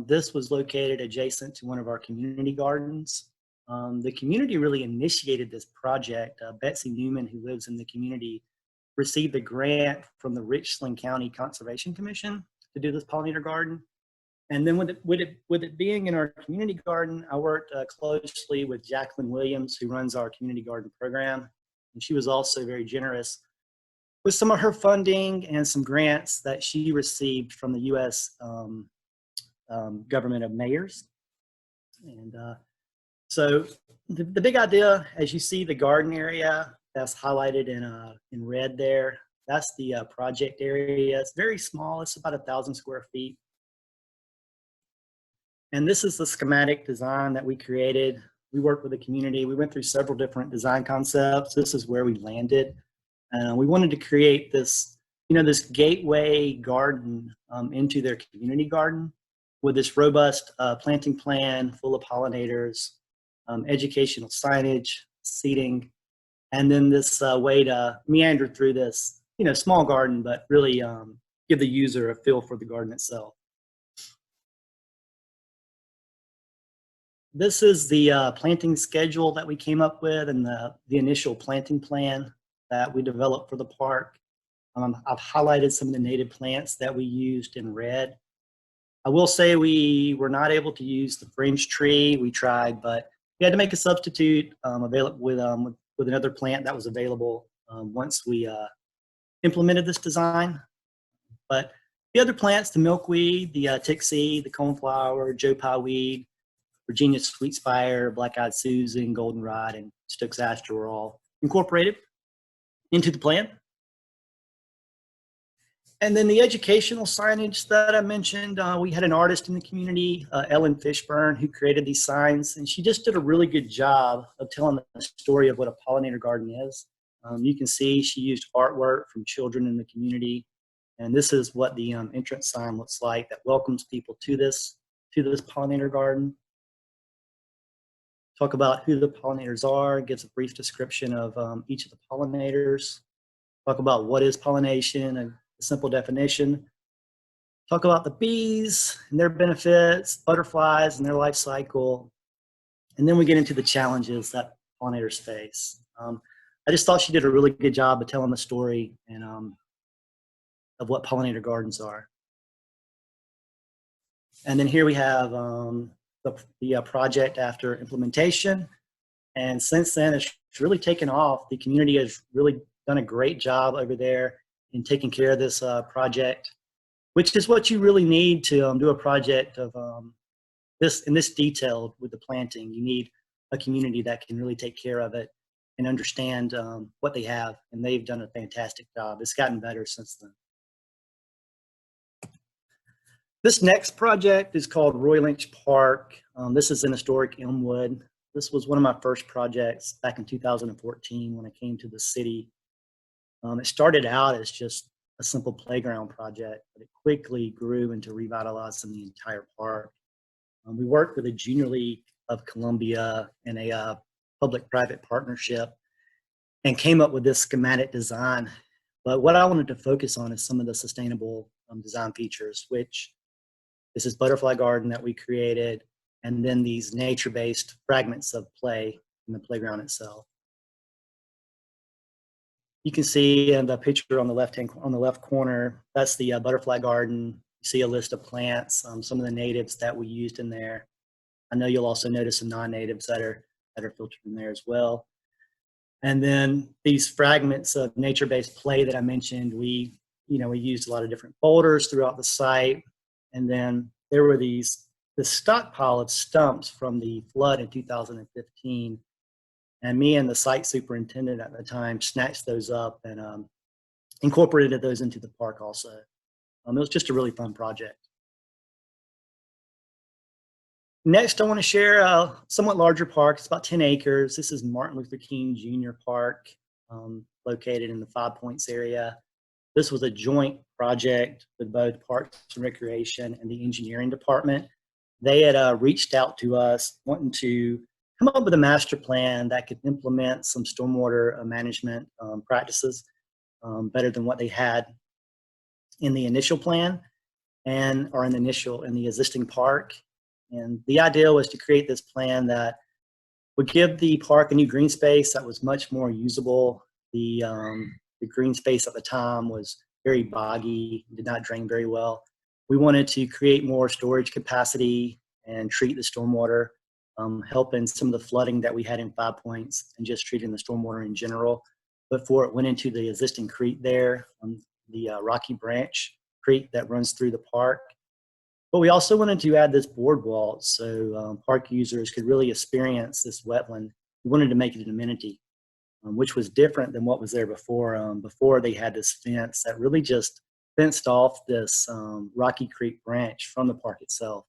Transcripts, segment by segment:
This was located adjacent to one of our community gardens. The community really initiated this project. Betsy Newman, who lives in the community, received a grant from the Richland County Conservation Commission to do this pollinator garden. And then with it being in our community garden, I worked closely with Jacqueline Williams, who runs our community garden program. And she was also very generous with some of her funding and some grants that she received from the U.S. Government of Mayors. And so the big idea, as you see the garden area that's highlighted in red there, that's the project area. It's very small. It's about 1,000 square feet. And this is the schematic design that we created. We worked with the community. We went through several different design concepts. This is where we landed. We wanted to create this, this gateway garden into their community garden with this robust planting plan full of pollinators, educational signage, seating, and then this way to meander through this, small garden, but really give the user a feel for the garden itself. This is the planting schedule that we came up with and the initial planting plan that we developed for the park. I've highlighted some of the native plants that we used in red. I will say we were not able to use the fringe tree. We tried, but we had to make a substitute available with another plant that was available once we implemented this design. But the other plants, the milkweed, the tixie, the coneflower, Joe Pye weed, Virginia sweetspire, black-eyed Susan, goldenrod, and Stokes aster were all incorporated into the plan. And then the educational signage that I mentioned, we had an artist in the community, Ellen Fishburne, who created these signs, and she just did a really good job of telling the story of what a pollinator garden is. You can see she used artwork from children in the community, and this is what the entrance sign looks like that welcomes people to this pollinator garden. Talk about who the pollinators are, gives a brief description of each of the pollinators. Talk about what is pollination, a simple definition. Talk about the bees and their benefits, butterflies and their life cycle. And then we get into the challenges that pollinators face. I just thought she did a really good job of telling the story and of what pollinator gardens are. And then here we have the project after implementation. And since then, it's really taken off. The community has really done a great job over there in taking care of this project, which is what you really need to do a project of this detailed with the planting. You need a community that can really take care of it and understand what they have, and they've done a fantastic job. It's gotten better since then. This next project is called LYNCH Park. This is in historic Elmwood. This was one of my first projects back in 2014 when I came to the city. It started out as just a simple playground project, but it quickly grew into revitalizing the entire park. We worked with the Junior League of Columbia in a public-private partnership and came up with this schematic design. But what I wanted to focus on is some of the sustainable design features, which this is butterfly garden that we created, and then these nature-based fragments of play in the playground itself. You can see in the picture on the left corner, that's the butterfly garden. You see a list of plants, some of the natives that we used in there. I know you'll also notice some non-natives that are filtered in there as well. And then these fragments of nature-based play that I mentioned, we used a lot of different boulders throughout the site. And then there were this stockpile of stumps from the flood in 2015. And me and the site superintendent at the time snatched those up and incorporated those into the park also. It was just a really fun project. Next, I want to share a somewhat larger park. It's about 10 acres. This is Martin Luther King Jr. Park, located in the Five Points area. This was a joint project with both Parks and Recreation and the engineering department. They had reached out to us wanting to come up with a master plan that could implement some stormwater management practices better than what they had in the initial plan. and are in the existing park. And the idea was to create this plan that would give the park a new green space that was much more usable. The green space at the time was very boggy, did not drain very well. We wanted to create more storage capacity and treat the stormwater, help in some of the flooding that we had in 5 Points and just treating the stormwater in general. Before it went into the existing creek there, the Rocky Branch Creek that runs through the park. But we also wanted to add this boardwalk so park users could really experience this wetland. We wanted to make it an amenity, which was different than what was there before. Before they had this fence that really just fenced off this Rocky Creek branch from the park itself.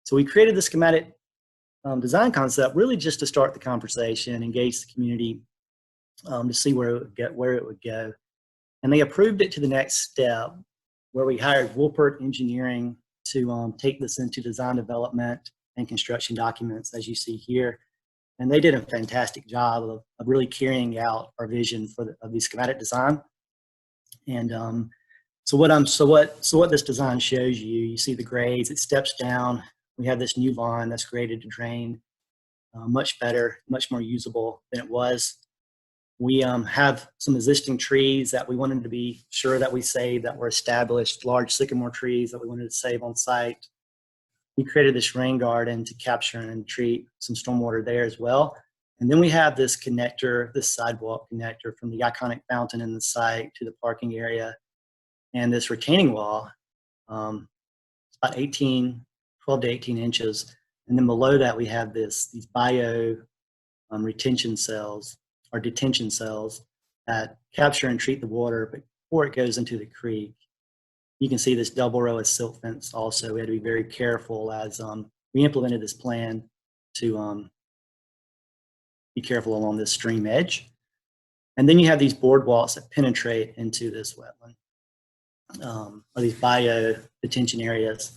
So we created the schematic design concept really just to start the conversation, engage the community to see where it would go. And they approved it to the next step, where we hired Woolpert Engineering to take this into design development and construction documents, as you see here. And they did a fantastic job of really carrying out our vision of the schematic design. And so what this design shows you, you see the grades, it steps down. We have this new line that's graded to drain much better, much more usable than it was. We have some existing trees that we wanted to be sure that we saved, that were established, large sycamore trees that we wanted to save on site. We created this rain garden to capture and treat some stormwater there as well. And then we have this connector, this sidewalk connector from the iconic fountain in the site to the parking area. And this retaining wall, it's about 12 to 18 inches. And then below that, we have these bio retention cells, or detention cells, that capture and treat the water before it goes into the creek. You can see this double row of silt fence also. We had to be very careful as we implemented this plan to be careful along this stream edge. And then you have these boardwalks that penetrate into this wetland, or these bio detention areas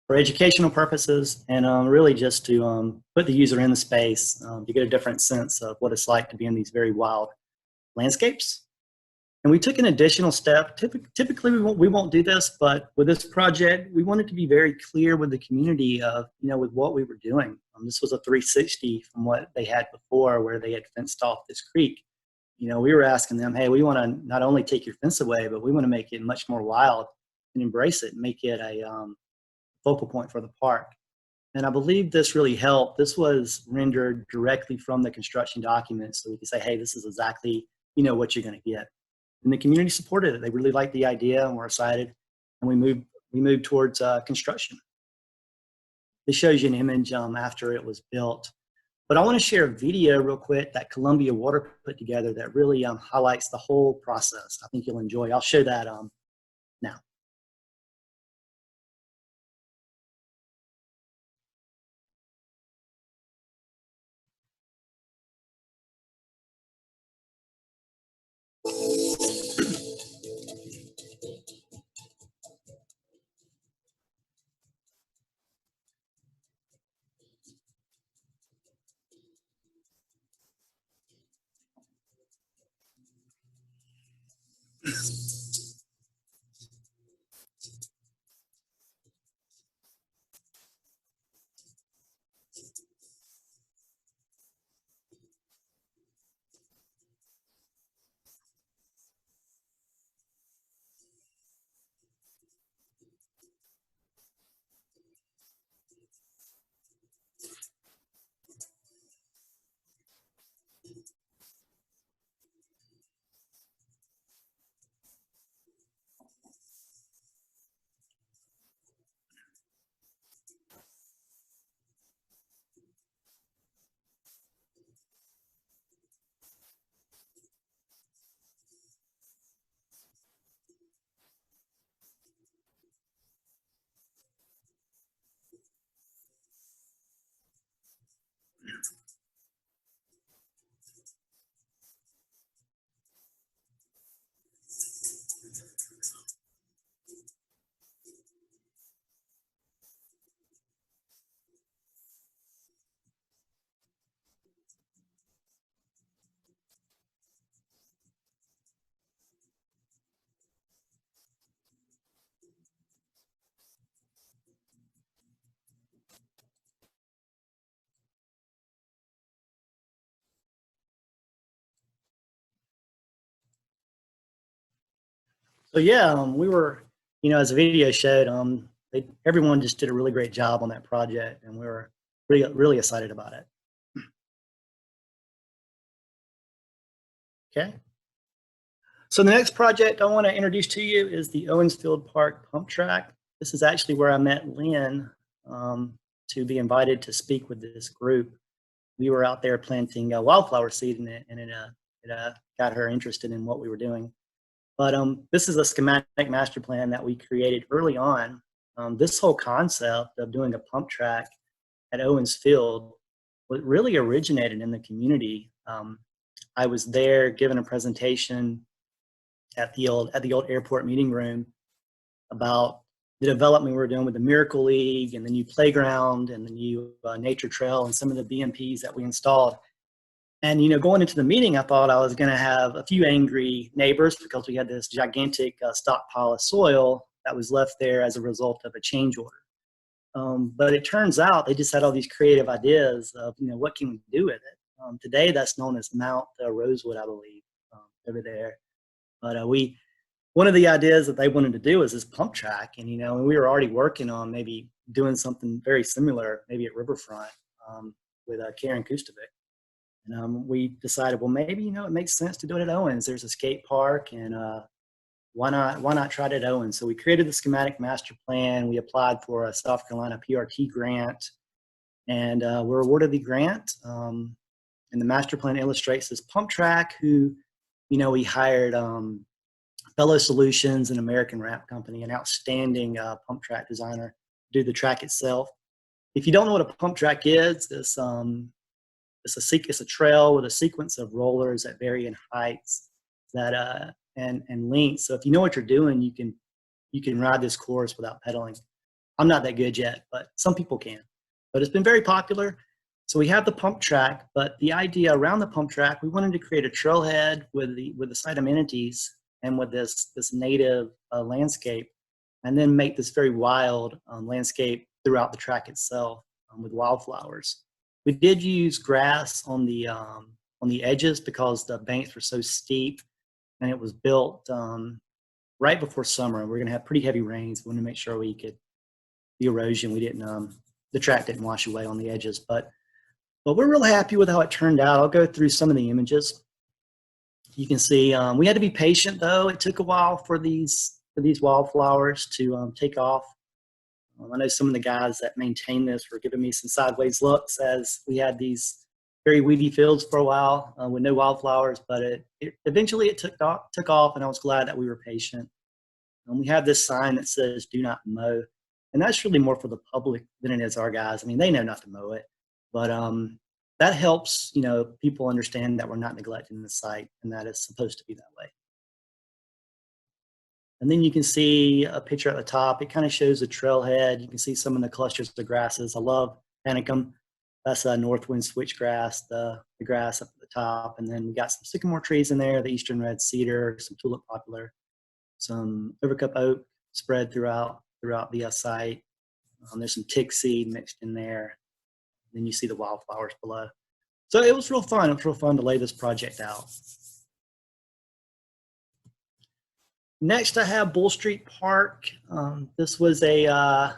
for educational purposes, and really just to put the user in the space to get a different sense of what it's like to be in these very wild landscapes. And we took an additional step. Typically we won't do this, but with this project, we wanted to be very clear with the community of, with what we were doing. This was a 360 from what they had before, where they had fenced off this creek. We were asking them, hey, we want to not only take your fence away, but we want to make it much more wild and embrace it and make it a focal point for the park. And I believe this really helped. This was rendered directly from the construction documents, so we could say, hey, this is exactly what you're going to get. And the community supported it. They really liked the idea and were excited. And we moved towards construction. This shows you an image after it was built. But I want to share a video real quick that Columbia Water put together that really highlights the whole process. I think you'll enjoy. I'll show that now. So yeah, we were, as the video showed, everyone just did a really great job on that project, and we were really, really excited about it. Okay. So the next project I want to introduce to you is the Owens Field Park pump track. This is actually where I met Lynn to be invited to speak with this group. We were out there planting wildflower seed in it, and it got her interested in what we were doing. But this is a schematic master plan that we created early on. This whole concept of doing a pump track at Owens Field really originated in the community. I was there giving a presentation at the old airport meeting room about the development we were doing with the Miracle League and the new playground and the new nature trail and some of the BMPs that we installed. And going into the meeting, I thought I was going to have a few angry neighbors because we had this gigantic stockpile of soil that was left there as a result of a change order. But it turns out they just had all these creative ideas of what can we do with it. Today that's known as Mount Rosewood, I believe, over there. But one of the ideas that they wanted to do was this pump track, and we were already working on maybe doing something very similar, maybe at Riverfront with Karen Kustovic. And we decided, well, maybe it makes sense to do it at Owens. There's a skate park, and why not try it at Owens? So we created the schematic master plan. We applied for a South Carolina PRT grant, and we're awarded the grant. And the master plan illustrates this pump track. We hired Fellow Solutions, an American wrap company, an outstanding pump track designer, to do the track itself. If you don't know what a pump track is, it's a trail with a sequence of rollers at varying heights and lengths. So if you know what you're doing, you can ride this course without pedaling. I'm not that good yet, but some people can. But it's been very popular. So we have the pump track, but the idea around the pump track, we wanted to create a trailhead with the site amenities and with this native landscape, and then make this very wild landscape throughout the track itself with wildflowers. We did use grass on the edges because the banks were so steep, and it was built right before summer. We're going to have pretty heavy rains. We wanted to make sure the erosion, the track didn't wash away on the edges, but we're real happy with how it turned out. I'll go through some of the images. You can see we had to be patient, though. It took a while for these wildflowers to take off. I know some of the guys that maintain this were giving me some sideways looks as we had these very weedy fields for a while with no wildflowers, but eventually it took off, and I was glad that we were patient. We have this sign that says "Do not mow," and that's really more for the public than it is our guys. I mean, they know not to mow it, but that helps people understand that we're not neglecting the site and that it's supposed to be that way. And then you can see a picture at the top. It kind of shows the trailhead. You can see some of the clusters of grasses. I love panicum. That's a northwind switchgrass, the grass up at the top. And then we got some sycamore trees in there, the eastern red cedar, some tulip poplar, some overcup oak spread throughout the site. There's some tick seed mixed in there. Then you see the wildflowers below. So it was real fun. It was real fun to lay this project out. Next, I have Bull Street Park. This was a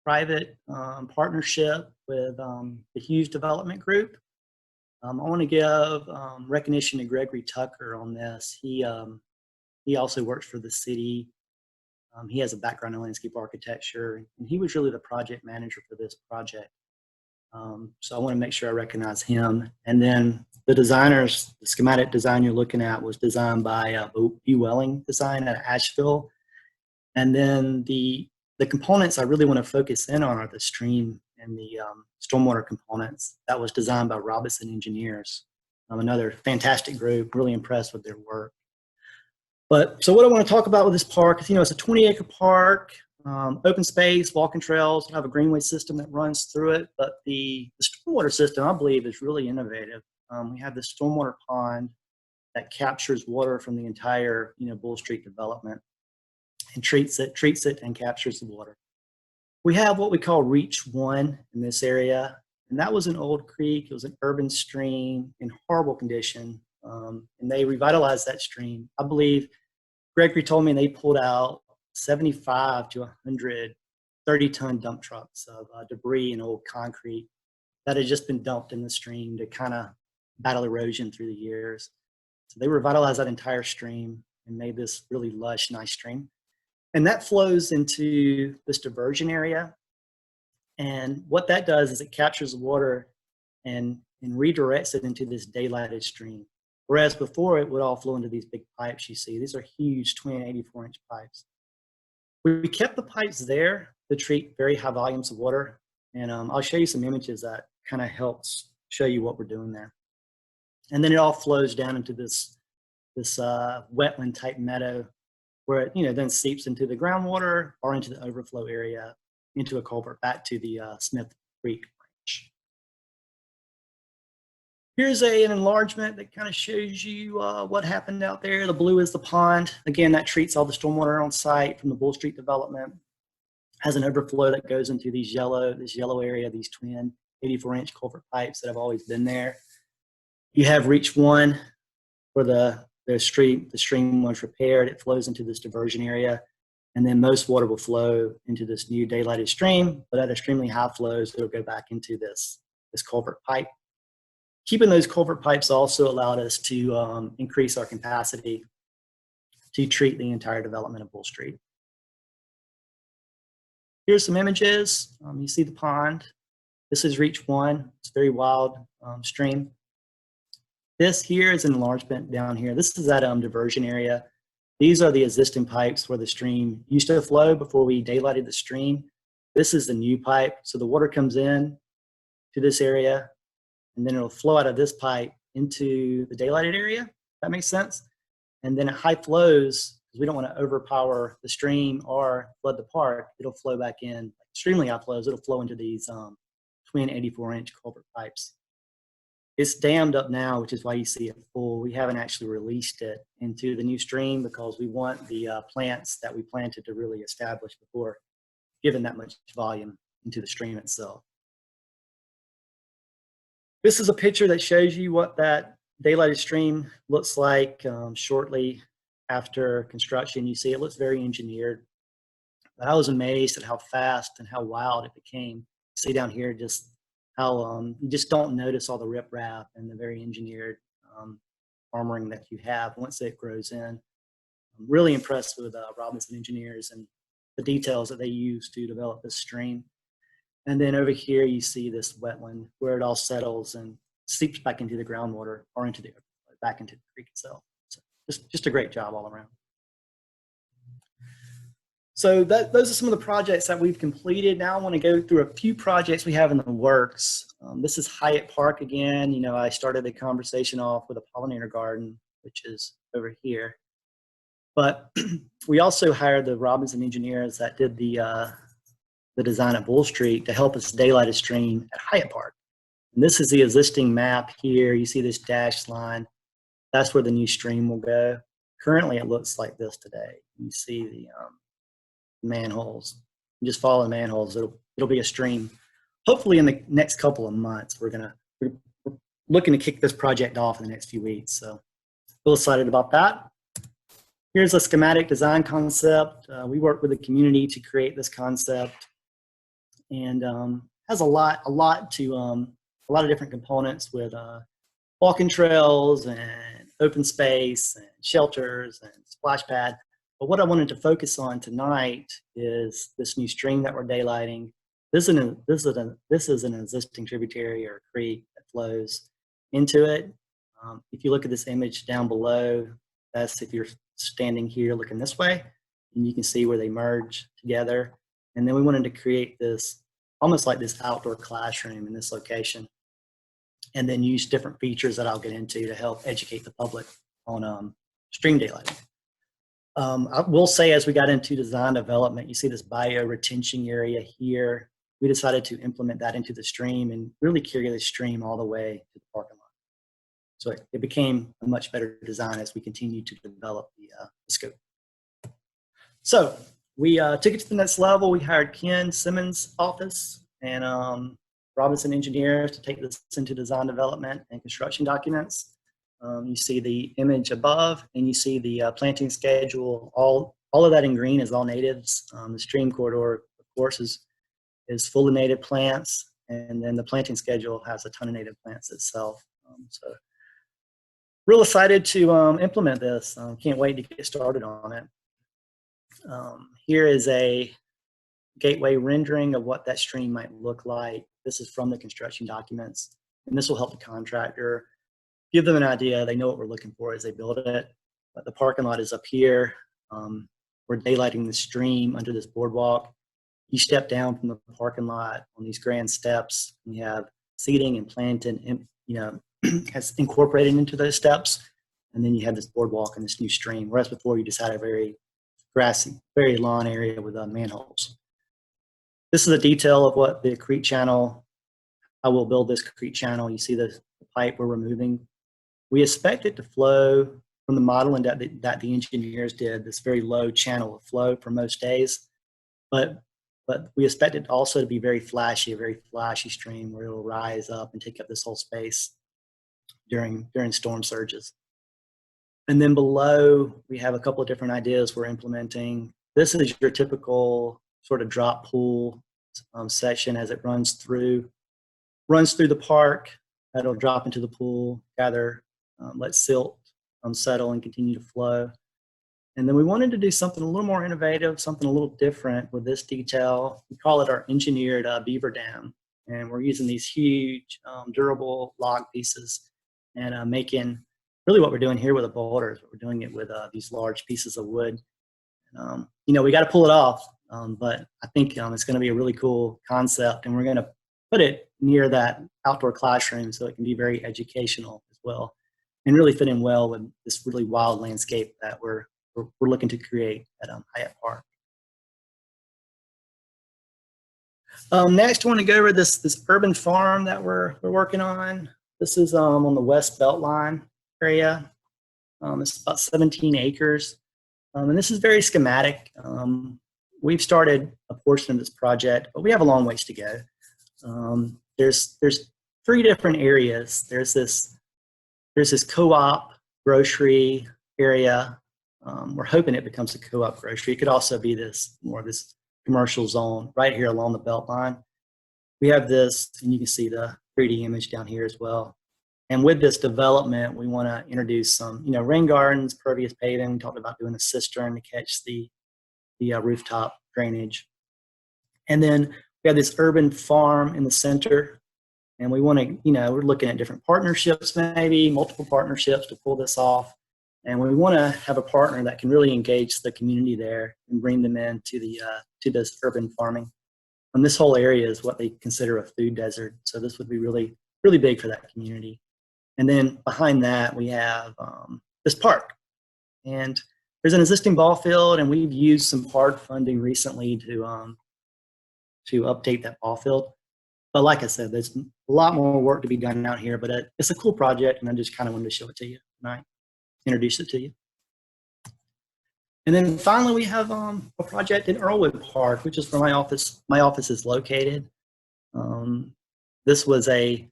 private partnership with the Hughes Development Group. I want to give recognition to Gregory Tucker on this. He also works for the city. He has a background in landscape architecture, and he was really the project manager for this project. So I want to make sure I recognize him. And then the schematic design you're looking at was designed by B. Welling Design at Asheville. And then the components I really want to focus in on are the stream and the stormwater components. That was designed by Robinson Engineers, another fantastic group, really impressed with their work. So what I want to talk about with this park is, it's a 20-acre park. Open space, walking trails, have a greenway system that runs through it, but the stormwater system, I believe, is really innovative. We have this stormwater pond that captures water from the entire, Bull Street development and treats it and captures the water. We have what we call Reach 1 in this area, and that was an old creek. It was an urban stream in horrible condition, and they revitalized that stream. I believe Gregory told me they pulled out 75 to 100 30-ton dump trucks of debris and old concrete that had just been dumped in the stream to kind of battle erosion through the years. So they revitalized that entire stream and made this really lush, nice stream. And that flows into this diversion area. And what that does is it captures the water and redirects it into this daylighted stream. Whereas before it would all flow into these big pipes you see. These are huge twin 84-inch pipes. We kept the pipes there to treat very high volumes of water. And I'll show you some images that kind of helps show you what we're doing there. And then it all flows down into this wetland type meadow where it then seeps into the groundwater or into the overflow area, into a culvert back to the Smith Creek branch. Here's an enlargement that kind of shows you what happened out there. The blue is the pond. Again, that treats all the stormwater on site from the Bull Street development. Has an overflow that goes into this yellow area, these twin 84-inch culvert pipes that have always been there. You have reach one where the stream was repaired. It flows into this diversion area. And then most water will flow into this new daylighted stream, but at extremely high flows, it'll go back into this culvert pipe. Keeping those culvert pipes also allowed us to increase our capacity to treat the entire development of Bull Street. Here's some images. You see the pond. This is reach one. It's a very wild stream. This here is an enlargement down here. This is that diversion area. These are the existing pipes where the stream used to flow before we daylighted the stream. This is the new pipe. So the water comes in to this area, and then it'll flow out of this pipe into the daylighted area. That makes sense. And then at high flows, because we don't want to overpower the stream or flood the park, it'll flow back in. Extremely high flows, it'll flow into these twin 84-inch culvert pipes. It's dammed up now, which is why you see it full. We haven't actually released it into the new stream because we want the plants that we planted to really establish before giving that much volume into the stream itself. This is a picture that shows you what that daylighted stream looks like shortly after construction. You see it looks very engineered. But I was amazed at how fast and how wild it became. See down here just how you just don't notice all the riprap and the very engineered armoring that you have once it grows in. I'm really impressed with Robinson engineers and the details that they use to develop this stream. And then over here you see this wetland where it all settles and seeps back into the groundwater or into the back into the creek itself. So just a great job all around. So those are some of the projects that we've completed. Now I want to go through a few projects we have in the works. This is Hyatt Park again. You know, I started the conversation off with a pollinator garden, which is over here. But we also hired the Robinson engineers that did the design at Bull Street to help us daylight a stream at Hyatt Park. And this is the existing map here. You see this dashed line. That's where the new stream will go. Currently, it looks like this today. You see the manholes. You just follow the manholes. It'll be a stream. Hopefully, in the next couple of months, we're looking to kick this project off in the next few weeks. So, real excited about that. Here's a schematic design concept. We worked with the community to create this concept, and has a lot of different components with walking trails and open space and shelters and splash pad. But what I wanted to focus on tonight is this new stream that we're daylighting. This is an existing tributary or creek that flows into it. If you look at this image down below, that's if you're standing here looking this way, and you can see where they merge together. And then we wanted to create this, almost like this outdoor classroom in this location, and then use different features that I'll get into to help educate the public on stream daylighting. I will say, as we got into design development, you see this bio-retention area here. We decided to implement that into the stream and really carry the stream all the way to the parking lot. So it became a much better design as we continued to develop the scope. So we took it to the next level. We hired Ken Simmons' office and Robinson engineers to take this into design development and construction documents. You see the image above, and you see the planting schedule. All of that in green is all natives. The stream corridor, of course, is full of native plants, and then the planting schedule has a ton of native plants itself. So real excited to implement this. Can't wait to get started on it. Here is a gateway rendering of what that stream might look like. This is from the construction documents, and this will help the contractor give them an idea. They know what we're looking for as they build it. But the parking lot is up here. We're daylighting the stream under this boardwalk. You step down from the parking lot on these grand steps. And you have seating and planting, has incorporated into those steps. And then you have this boardwalk and this new stream. Whereas before you just had a very grassy, very lawn area with manholes. This is a detail of what the creek channel, how we'll build this creek channel. You see the pipe we're removing. We expect it to flow from the modeling that the engineers did, this very low channel of flow for most days. But we expect it also to be very flashy, a very flashy stream where it'll rise up and take up this whole space during storm surges. And then below, we have a couple of different ideas we're implementing. This is your typical sort of drop pool section as it runs through the park. That'll drop into the pool, gather, let silt settle and continue to flow. And then we wanted to do something a little more innovative, something a little different with this detail. We call it our engineered beaver dam. And we're using these huge durable log pieces and making really what we're doing here with a boulder is we're doing it with these large pieces of wood. We got to pull it off, but I think it's going to be a really cool concept, and we're going to put it near that outdoor classroom so it can be very educational as well and really fit in well with this really wild landscape that we're looking to create at Hyatt Park. Next, I want to go over this urban farm that we're working on. This is on the West Beltline area. It's about 17 acres. And this is very schematic. We've started a portion of this project, but we have a long ways to go. There's three different areas. There's this co-op grocery area. We're hoping it becomes a co-op grocery. It could also be more of this commercial zone right here along the Beltline. We have this, and you can see the 3D image down here as well. And with this development, we want to introduce some, rain gardens, pervious paving. We talked about doing a cistern to catch the rooftop drainage. And then we have this urban farm in the center. And we want to, we're looking at different partnerships, maybe multiple partnerships to pull this off. And we want to have a partner that can really engage the community there and bring them into to this urban farming. And this whole area is what they consider a food desert. So this would be really, really big for that community. And then behind that, we have this park. And there's an existing ball field, and we've used some hard funding recently to update that ball field. But like I said, there's a lot more work to be done out here, but it's a cool project, and I just kind of wanted to show it to you tonight, introduce it to you. And then finally, we have a project in EARLWOOD Park, which is where my office is located. This was a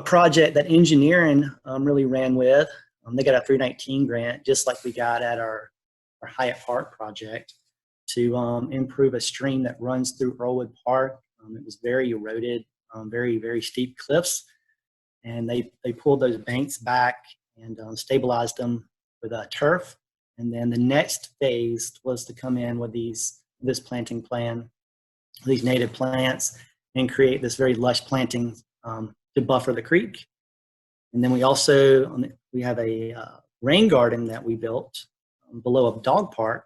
project that engineering really ran with. They got a 319 grant, just like we got at our Hyatt Park project, to improve a stream that runs through EARLWOOD Park. It was very eroded, very, very steep cliffs. And they pulled those banks back and stabilized them with turf. And then the next phase was to come in with this planting plan, these native plants, and create this very lush planting to buffer the creek. And then we also, we have a rain garden that we built below a dog park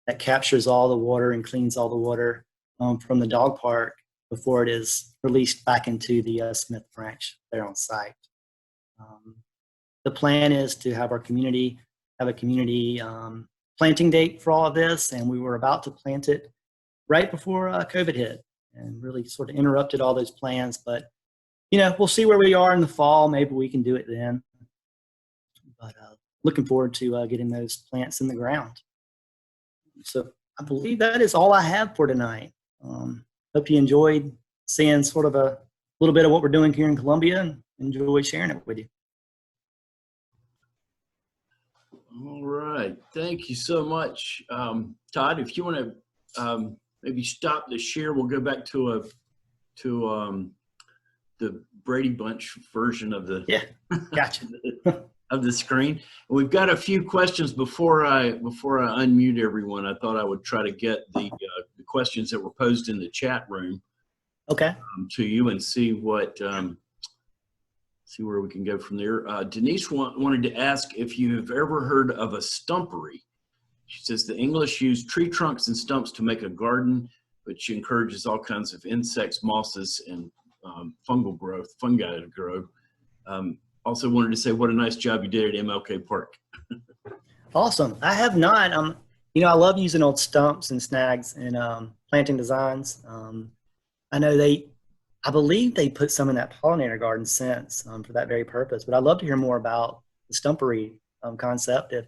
that captures all the water and cleans all the water from the dog park before it is released back into the Smith Branch there on site. The plan is to have our community have a community planting date for all of this, and we were about to plant it right before COVID hit and really sort of interrupted all those plans. But we'll see where we are in the fall. Maybe we can do it then. But looking forward to getting those plants in the ground. So I believe that is all I have for tonight. Hope you enjoyed seeing sort of a little bit of what we're doing here in Columbia, and enjoy sharing it with you. All right. Thank you so much. Todd, if you want to maybe stop the share, we'll go back to the Brady Bunch version of the Gotcha. of the screen. And we've got a few questions before I unmute everyone. I thought I would try to get the questions that were posed in the chat room to you and see what see where we can go from there. Denise wanted to ask if you've ever heard of a stumpery. She says the English use tree trunks and stumps to make a garden, which encourages all kinds of insects, mosses, and fungi to grow. Also wanted to say what a nice job you did at MLK Park. Awesome. I have not. You know, I love using old stumps and snags in planting designs. I know I believe they put some in that pollinator garden since for that very purpose, but I'd love to hear more about the stumpery concept. If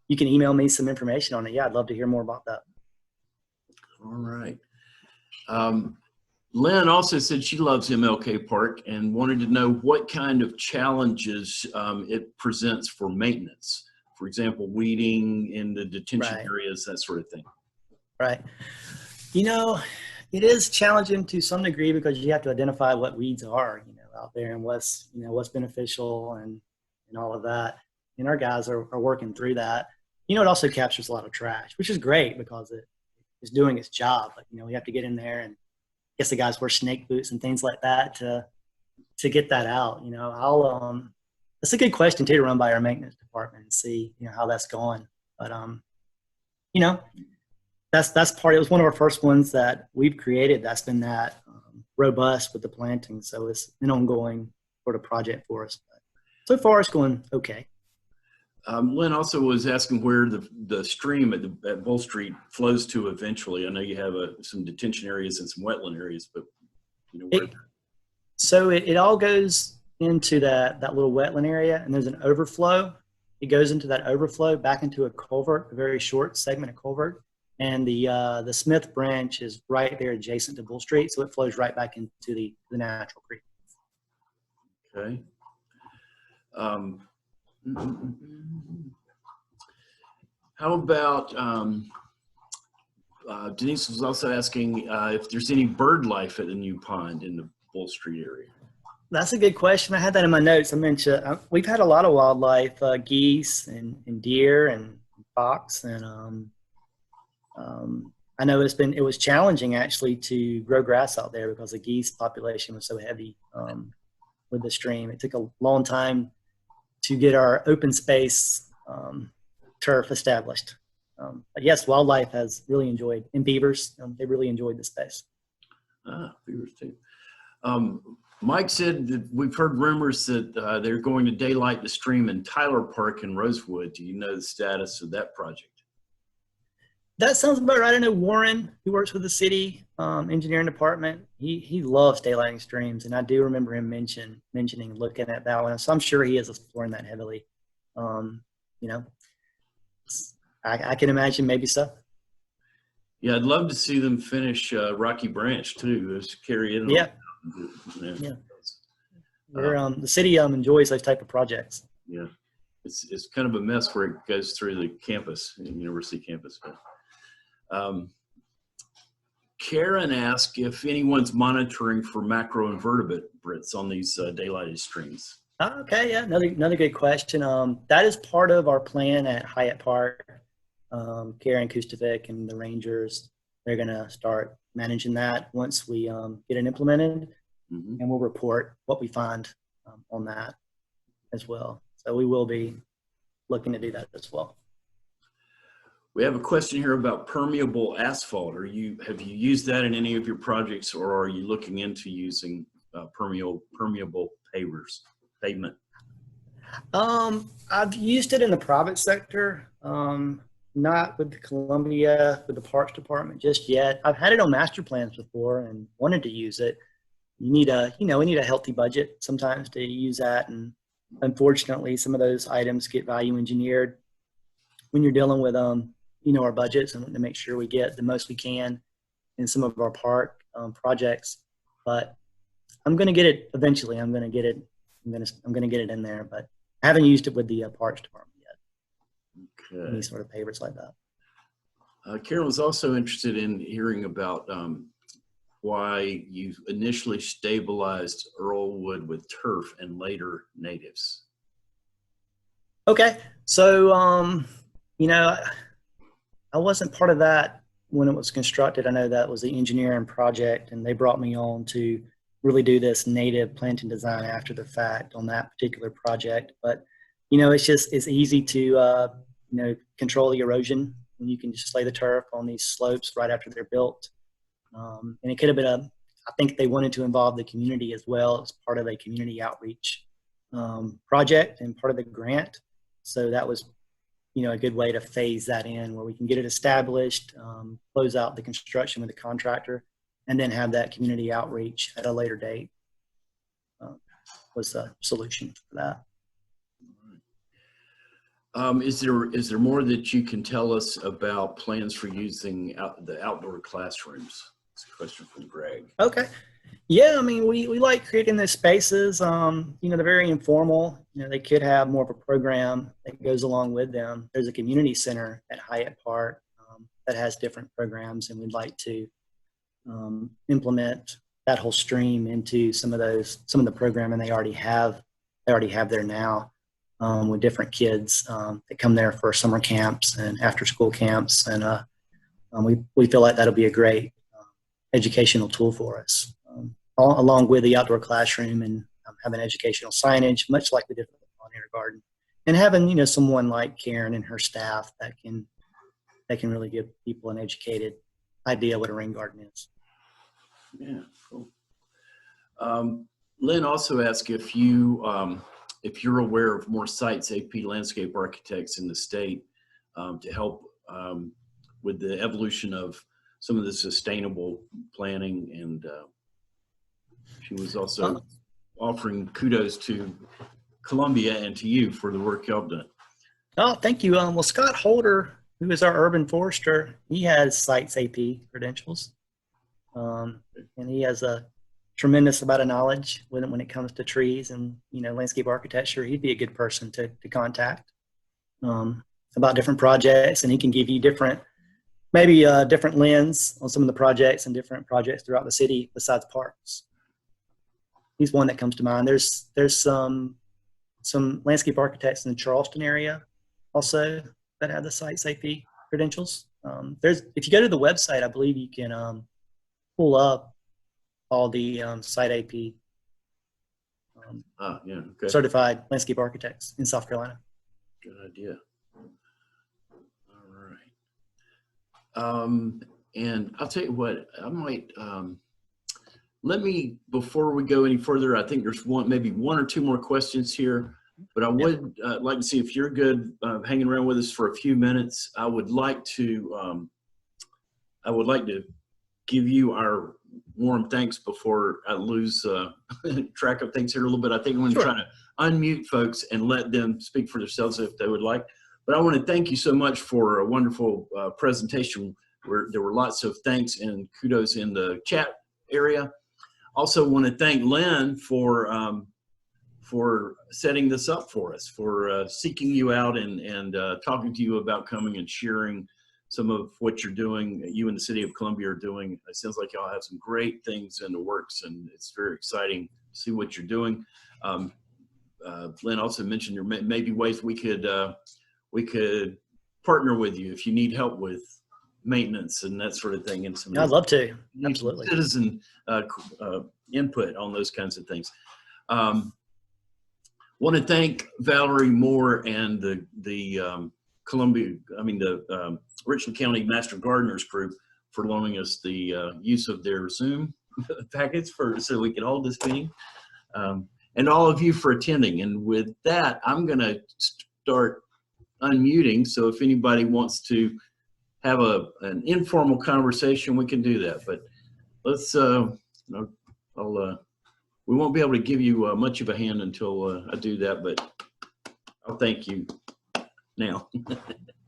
you can email me some information on it, yeah, I'd love to hear more about that. All right. Lynn also said she loves MLK Park and wanted to know what kind of challenges it presents for maintenance. For example, weeding in the detention areas, that sort of thing. Right. You know, it is challenging to some degree because you have to identify what weeds are, you know, out there and what's beneficial and all of that. And our guys are working through that. You know, it also captures a lot of trash, which is great because it is doing its job. But, you know, we have to get in there and I guess the guys wear snake boots and things like that to get that out. You know, that's a good question too to run by our maintenance department and see, you know, how that's going. But, you know, that's part. It was one of our first ones that we've created that's been that robust with the planting. So it's an ongoing sort of project for us. But so far, it's going okay. Lynn also was asking where the stream at Bull Street flows to eventually. I know you have some detention areas and some wetland areas, but you know where. So it all goes into that little wetland area, and there's an overflow. It goes into that overflow back into a culvert, a very short segment of culvert. And the Smith branch is right there adjacent to Bull Street, so it flows right back into the natural creek. Okay. How about, Denise was also asking if there's any bird life at the new pond in the Bull Street area. That's a good question. I had that in my notes. I mentioned we've had a lot of wildlife, geese and deer and fox, and I know it was challenging actually to grow grass out there because the geese population was so heavy with the stream. It took a long time to get our open space turf established. But yes, wildlife has really enjoyed, and beavers, they really enjoyed the space. Beavers too. Mike said that we've heard rumors that they're going to daylight the stream in Tyler Park in Rosewood. Do you know the status of that project? That sounds about right. I know Warren, who works with the city engineering department, he loves daylighting streams, and I do remember him mentioning looking at that one. So I'm sure he is exploring that heavily. You know, I can imagine maybe so. Yeah, I'd love to see them finish Rocky Branch too. Just carry it. Yeah. Yeah. The city enjoys those type of projects. Yeah, it's kind of a mess where it goes through the campus, university campus. Karen asked if anyone's monitoring for macroinvertebrates on these daylighted streams. Okay, yeah, another good question. That is part of our plan at Hyatt Park. Karen Kustovic and the Rangers, they're going to start managing that once we get it implemented, and we'll report what we find on that as well. So we will be looking to do that as well. We have a question here about permeable asphalt. Have you used that in any of your projects, or are you looking into using permeable pavement? I've used it in the private sector, not with with the Parks Department just yet. I've had it on master plans before and wanted to use it. We need a healthy budget sometimes to use that, and unfortunately, some of those items get value engineered when you're dealing with our budgets and to make sure we get the most we can in some of our park projects. But I'm going to get it eventually. I'm going to get it in there, but I haven't used it with the Parks Department yet. Okay. Any sort of pavers like that. Karen was also interested in hearing about why you initially stabilized Earlwood with turf and later natives. Okay, so you know, I wasn't part of that when it was constructed. I know that was the engineering project, and they brought me on to really do this native planting design after the fact on that particular project. But you know, it's easy to you know, control the erosion when you can just lay the turf on these slopes right after they're built. And it could have been I think they wanted to involve the community as well as part of a community outreach project and part of the grant. So that was, you know, a good way to phase that in where we can get it established, close out the construction with the contractor, and then have that community outreach at a later date was the solution for that. Is there more that you can tell us about plans for using the outdoor classrooms? It's a question from Greg. Okay. Yeah, I mean, we like creating those spaces. You know, they're very informal. You know, they could have more of a program that goes along with them. There's a community center at Hyatt Park that has different programs, and we'd like to implement that whole stream into some of the programming they already have there now with different kids that come there for summer camps and after school camps, and we feel like that'll be a great educational tool for us, along with the outdoor classroom and having educational signage, much like we did with the pollinator garden, and having, you know, someone like Karen and her staff that can really give people an educated idea what a rain garden is. Yeah, cool. Lynn also asked if you're aware of more sites AP landscape architects in the state to help with the evolution of some of the sustainable planning, and she was also offering kudos to Columbia and to you for the work y'all done. Oh, thank you. Well, Scott Holder, who is our urban forester, he has sites AP credentials, and he has a tremendous amount of knowledge when it comes to trees and, you know, landscape architecture. He'd be a good person to contact about different projects, and he can give you maybe a different lens on some of the projects and different projects throughout the city besides parks. He's one that comes to mind. There's some landscape architects in the Charleston area also that have the site's AP credentials. If you go to the website, I believe you can pull up all the site AP yeah, okay. certified landscape architects in South Carolina. Good idea. All right. And I'll tell you what, I might, before we go any further, I think there's maybe one or two more questions here, but I would like to see if you're good hanging around with us for a few minutes. I would like to give you our warm thanks before I lose track of things here a little bit. I think I'm going to try to unmute folks and let them speak for themselves if they would like. But I want to thank you so much for a wonderful presentation where there were lots of thanks and kudos in the chat area. Also want to thank Lynn for setting this up for us, for seeking you out and talking to you about coming and sharing some of what you're doing, you and the city of Columbia are doing. It sounds like y'all have some great things in the works, and it's very exciting to see what you're doing. Lynn also mentioned there may be ways we could partner with you if you need help with maintenance and that sort of thing. And some I'd love to. Absolutely. Citizen input on those kinds of things. Want to thank Valerie Moore and the Richland County Master Gardeners Group for loaning us the use of their Zoom packets so we can hold this meeting, and all of you for attending. And with that, I'm going to start unmuting. So if anybody wants to have an informal conversation, we can do that. But let's, we won't be able to give you much of a hand until I do that, but I'll thank you now.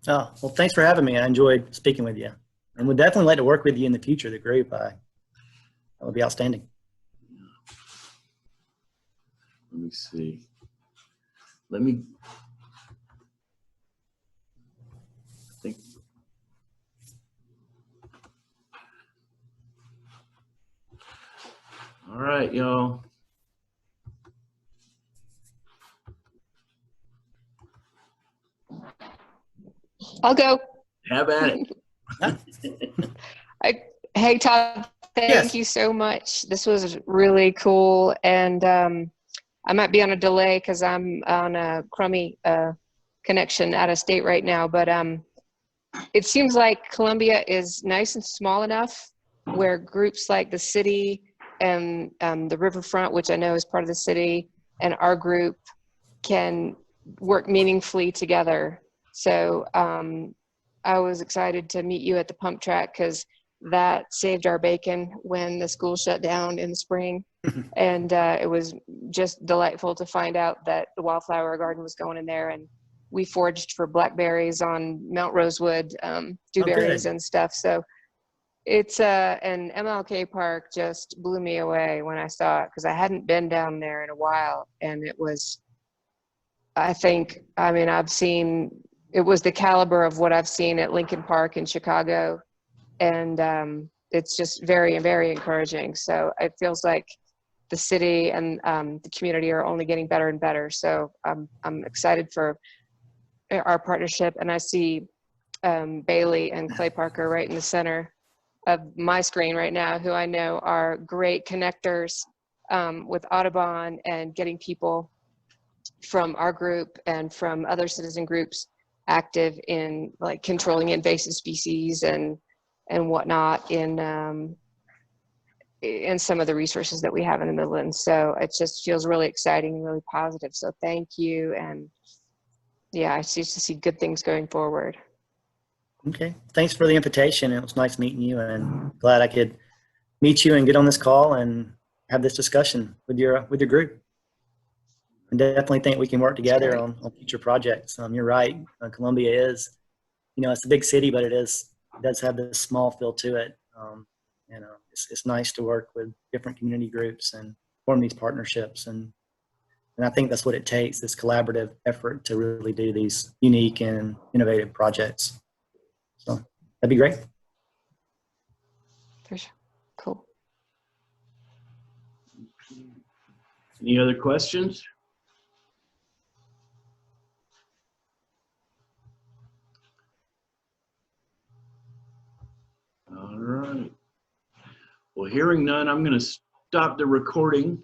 Oh, well, thanks for having me. I enjoyed speaking with you, and would definitely like to work with you in the future, the group. That would be outstanding. Let me see. Let me right, y'all. I'll go. Have at it. Hey, Todd, thank you so much. This was really cool. And I might be on a delay because I'm on a crummy connection out of state right now. But it seems like Columbia is nice and small enough where groups like the city and the riverfront, which I know is part of the city, and our group can work meaningfully together. So I was excited to meet you at the pump track because that saved our bacon when the school shut down in the spring. And it was just delightful to find out that the wildflower garden was going in there. And we foraged for blackberries on Mount Rosewood, dewberries and stuff. So it's and MLK Park just blew me away when I saw it because I hadn't been down there in a while. And it was, I've seen, it was the caliber of what I've seen at Lincoln Park in Chicago. And it's just very, very encouraging. So it feels like the city and the community are only getting better and better. So I'm excited for our partnership. And I see Bailey and Clay Parker right in the center of my screen right now, who I know are great connectors with Audubon and getting people from our group and from other citizen groups active in like controlling invasive species and whatnot in some of the resources that we have in the Midlands. So it just feels really exciting and really positive. So thank you. And yeah, I used to see good things going forward. Okay. Thanks for the invitation. It was nice meeting you, and glad I could meet you and get on this call and have this discussion with your group. I definitely think we can work together on future projects. You're right. Columbia is, it's a big city, but it does have this small feel to it. It's nice to work with different community groups and form these partnerships. And I think that's what it takes, this collaborative effort to really do these unique and innovative projects. So that'd be great. For sure. Cool. Any other questions? All right. Well, hearing none, I'm going to stop the recording.